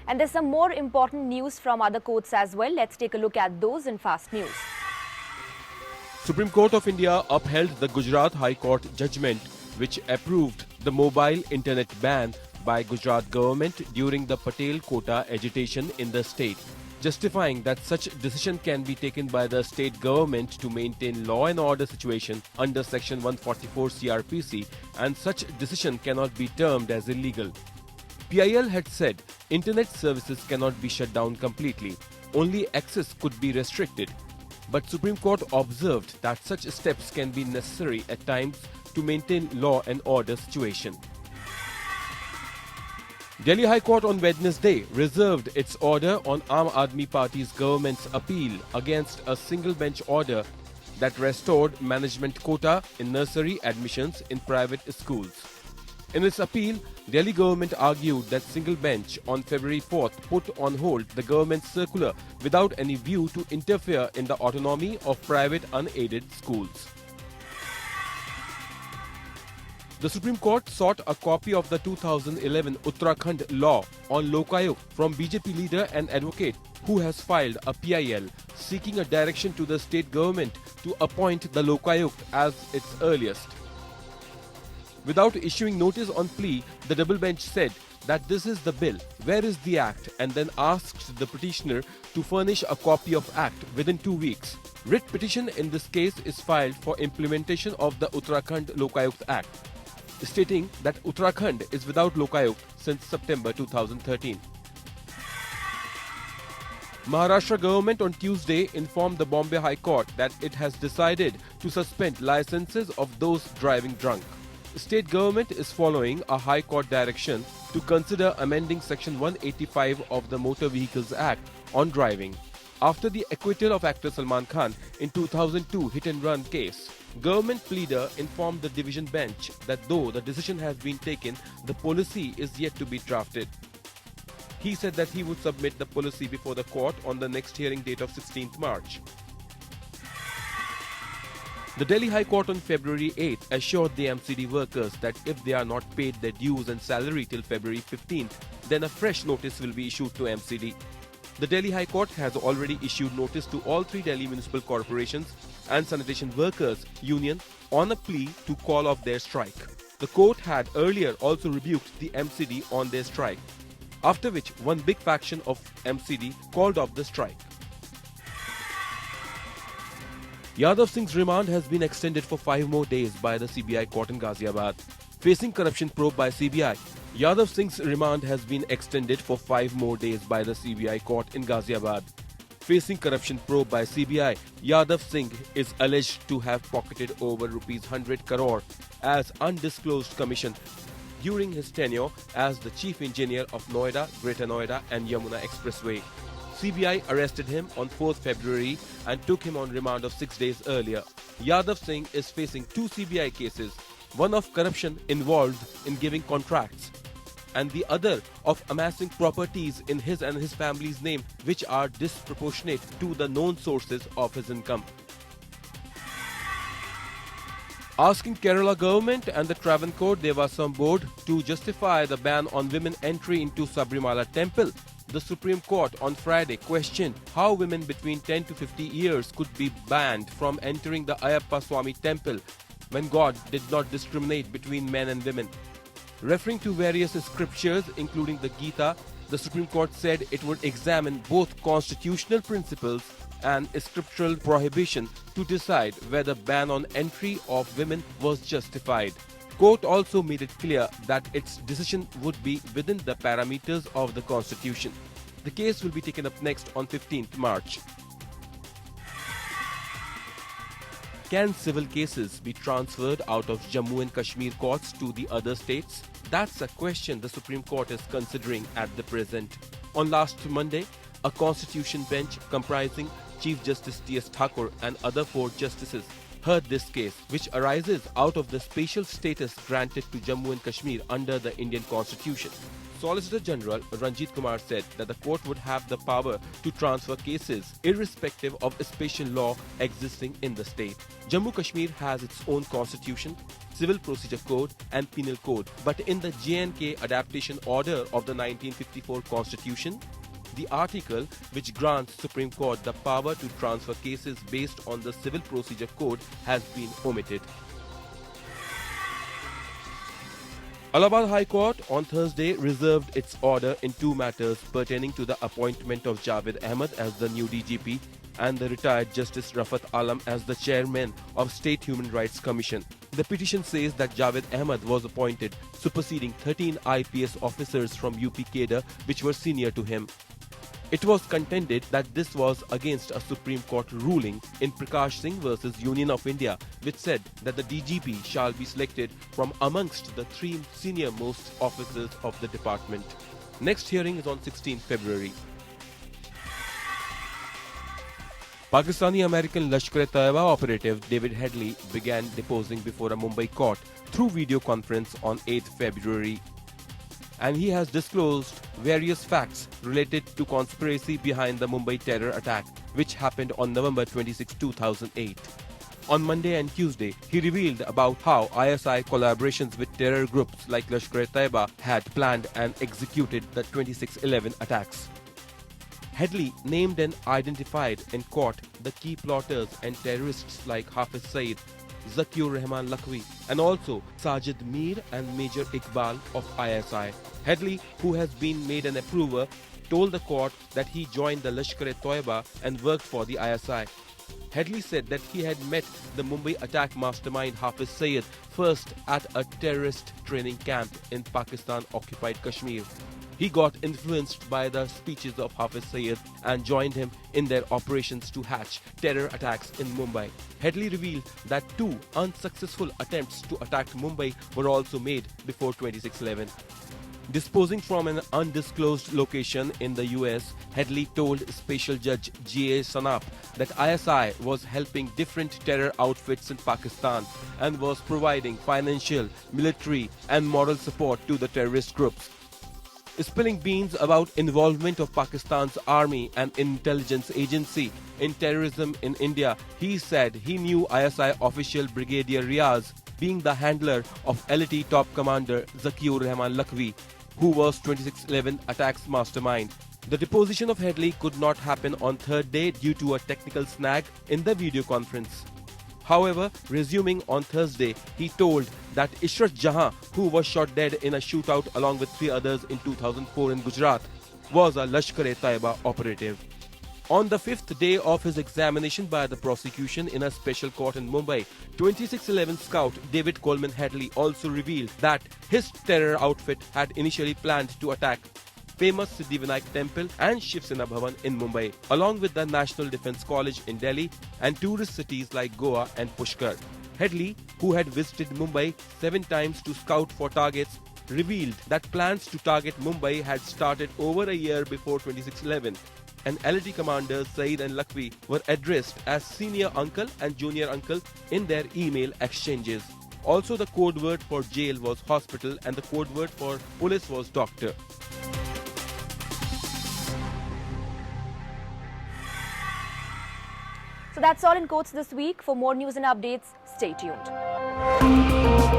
And there's some more important news from other courts as well. Let's take a look at those in Fast News. Supreme Court of India upheld the Gujarat High Court judgment which approved the mobile internet ban by Gujarat government during the Patel quota agitation in the state, justifying that such decision can be taken by the state government to maintain law and order situation under section 144 CRPC, and such decision cannot be termed as illegal. PIL had said internet services cannot be shut down completely, only access could be restricted. But Supreme Court observed that such steps can be necessary at times to maintain law and order situation. Delhi High Court on Wednesday reserved its order on Aam Aadmi Party's government's appeal against a single bench order that restored management quota in nursery admissions in private schools. In its appeal, Delhi government argued that single bench on February 4th put on hold the government's circular without any view to interfere in the autonomy of private unaided schools. The Supreme Court sought a copy of the 2011 Uttarakhand law on Lokayukt from BJP leader and advocate who has filed a PIL seeking a direction to the state government to appoint the Lokayukt as its earliest. Without issuing notice on plea, the double bench said that this is the bill, where is the act, and then asked the petitioner to furnish a copy of act within 2 weeks. Writ petition in this case is filed for implementation of the Uttarakhand Lokayukt Act, stating that Uttarakhand is without Lokayukt since September 2013. Maharashtra government on Tuesday informed the Bombay High Court that it has decided to suspend licenses of those driving drunk. The state government is following a High Court direction to consider amending Section 185 of the Motor Vehicles Act on driving. After the acquittal of actor Salman Khan in 2002 hit-and-run case, government pleader informed the division bench that though the decision has been taken, the policy is yet to be drafted. He said that he would submit the policy before the court on the next hearing date of 16th March. The Delhi High Court on February 8th assured the MCD workers that if they are not paid their dues and salary till February 15th, then a fresh notice will be issued to MCD. The Delhi High Court has already issued notice to all three Delhi municipal corporations and sanitation workers union on a plea to call off their strike. The court had earlier also rebuked the MCD on their strike, after which one big faction of MCD called off the strike. Yadav Singh's remand has been extended for 5 more days by the CBI court in Ghaziabad. Facing corruption probe by CBI, Yadav Singh's remand has been extended for 5 more days by the CBI court in Ghaziabad. Facing corruption probe by CBI, Yadav Singh is alleged to have pocketed over Rs 100 crore as undisclosed commission during his tenure as the chief engineer of Noida, Greater Noida and Yamuna Expressway. CBI arrested him on 4th February and took him on remand of 6 days earlier. Yadav Singh is facing 2 CBI cases, one of corruption involved in giving contracts and the other of amassing properties in his and his family's name which are disproportionate to the known sources of his income. Asking Kerala government and the Travancore Devasam board to justify the ban on women entry into Sabrimala temple, the Supreme Court on Friday questioned how women between 10 to 50 years could be banned from entering the Ayyappa Swami temple when God did not discriminate between men and women. Referring to various scriptures including the Gita, the Supreme Court said it would examine both constitutional principles and scriptural prohibition to decide whether ban on entry of women was justified. Court also made it clear that its decision would be within the parameters of the Constitution. The case will be taken up next on 15th March. Can civil cases be transferred out of Jammu and Kashmir courts to the other states? That's a question the Supreme Court is considering at the present. On last Monday, a constitution bench comprising Chief Justice T.S. Thakur and other 4 justices heard this case, which arises out of the special status granted to Jammu and Kashmir under the Indian Constitution. Solicitor General Ranjit Kumar said that the court would have the power to transfer cases irrespective of a special law existing in the state. Jammu Kashmir has its own constitution, Civil Procedure Code and Penal Code, but in the J&K adaptation order of the 1954 Constitution, the article which grants Supreme Court the power to transfer cases based on the Civil Procedure Code has been omitted. Allahabad High Court on Thursday reserved its order in two matters pertaining to the appointment of Javed Ahmed as the new DGP and the retired Justice Rafat Alam as the chairman of State Human Rights Commission. The petition says that Javed Ahmed was appointed, superseding 13 IPS officers from UP cadre which were senior to him. It was contended that this was against a Supreme Court ruling in Prakash Singh versus Union of India, which said that the DGP shall be selected from amongst the three senior-most officers of the department. Next hearing is on 16 February. Pakistani-American Lashkar-e-Taiba operative David Headley began deposing before a Mumbai court through video conference on 8 February. And he has disclosed various facts related to conspiracy behind the Mumbai terror attack, which happened on November 26, 2008. On Monday and Tuesday, he revealed about how ISI collaborations with terror groups like Lashkar-e-Taiba had planned and executed the 26/11 attacks. Headley named and identified in court the key plotters and terrorists like Hafiz Saeed, Zakiur Rahman Lakhvi, and also Sajid Mir and Major Iqbal of ISI. Headley, who has been made an approver, told the court that he joined the Lashkar-e-Taiba and worked for the ISI. Headley said that he had met the Mumbai attack mastermind Hafiz Saeed first at a terrorist training camp in Pakistan-occupied Kashmir. He got influenced by the speeches of Hafiz Saeed and joined him in their operations to hatch terror attacks in Mumbai. Headley revealed that two unsuccessful attempts to attack Mumbai were also made before 26/11. Disposing from an undisclosed location in the US, Headley told Special Judge G.A. Sanap that ISI was helping different terror outfits in Pakistan and was providing financial, military and moral support to the terrorist groups. Spilling beans about involvement of Pakistan's army and intelligence agency in terrorism in India, he said he knew ISI official Brigadier Riaz, being the handler of LT top commander Zakiur Rahman Lakhvi, who was 26/11 attacks mastermind. The deposition of Headley could not happen on third day due to a technical snag in the video conference. However, resuming on Thursday, he told that Ishrat Jahan, who was shot dead in a shootout along with three others in 2004 in Gujarat, was a Lashkar-e-Taiba operative. On the fifth day of his examination by the prosecution in a special court in Mumbai, 26/11 scout David Coleman Headley also revealed that his terror outfit had initially planned to attack famous Siddhivinayak Temple and Shiv Sena Bhavan in Mumbai, along with the National Defence College in Delhi and tourist cities like Goa and Pushkar. Headley, who had visited Mumbai 7 times to scout for targets, revealed that plans to target Mumbai had started over a year before 26/11. And LT commanders Saeed and Lakhvi were addressed as senior uncle and junior uncle in their email exchanges. Also, the code word for jail was hospital and the code word for police was doctor. So that's all in quotes this week. For more news and updates, stay tuned.